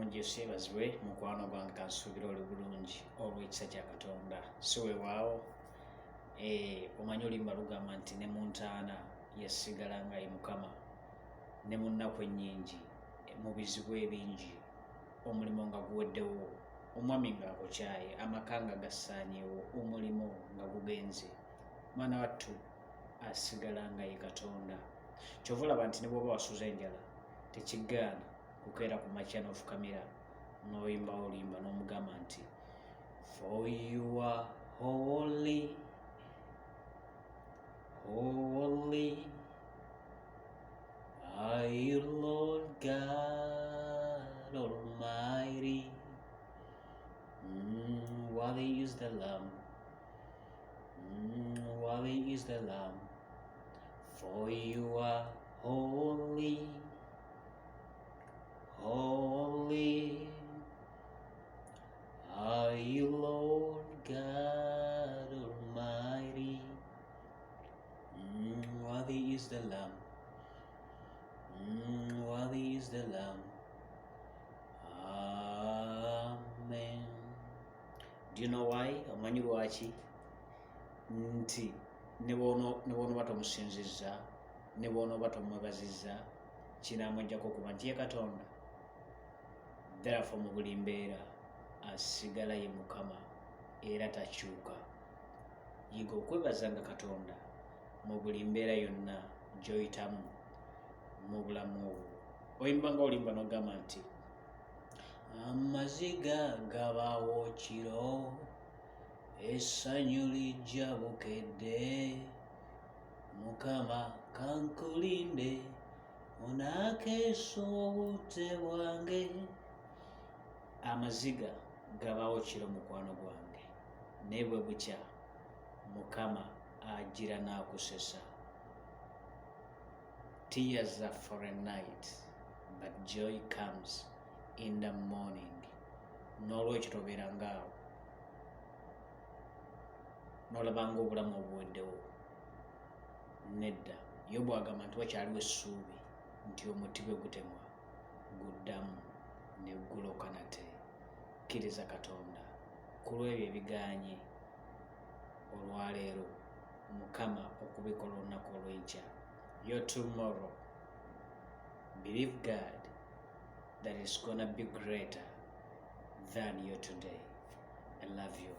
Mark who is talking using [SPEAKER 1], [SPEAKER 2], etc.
[SPEAKER 1] mulungi oseebazibwe mukwano gwange kansuubira oli bulungi olw'ekisa kya Katonda si weewaawo. Omanyi oluyimba lugamba nti ne mu ntaana yasigala nga ye Mukama, ne mu nnaku ennyingi, mu bizibu ebingi, omulimo nga guweddewo, omwami ng'akukyaye, amaka nga gassaanyeewo, omulimo nga gugenze, mwana wattu asigala nga ye Katonda. Kyova olaba nti ne bw'oba wasuza enjala tekiggaana kukeera ku makya n'ofukamira n'oyimbawo oluyimba n'omugamba nti for you are holy, holy are you Lord God Almighty. Worthy is the Lamb, worthy is the Lamb, for you are holy, holy are you Lord God Almighty. Worthy is the Lamb, worthy is the Lamb. Amen. Do you know why? Omanyi lwaki? Nti ne bw'onooba tomusinzizza, ne bw'onooba tomwebazizza, kinaamuggyako okuba nti ye Katonda. Therefore mu buli mbeera asigala ye Mukama era takyuka. Yiga okwebazanga Katonda mu buli mbeera yonna gy'oyitamu mu bulamu obwo. Oyimbanga olimba n'ogamba nti amaziga gabaawo kiro, essanyu lijja bukedde, Mukama kankulinde, onaakeesa obudde bwange. Amaziga gabaawo kiro mukwano gwange, naye bwe bukya Mukama agira n'akusesa. Tears are for a night, but joy comes in the morning. N'olwekyo tobeerangaawo n'olabanga obulamu obuweddewo. Nedda, Yobu agamba nti wakyaliwo essuubi nti omuti bwe gutemwa guddamu ne guloka nate. Kkiriza Katonda ku lw'ebyo ebigaanye olwaleero, Mukama okubikola olunaku olw'enkya. Your tomorrow, believe God that it's gonna be greater than your today. I love you.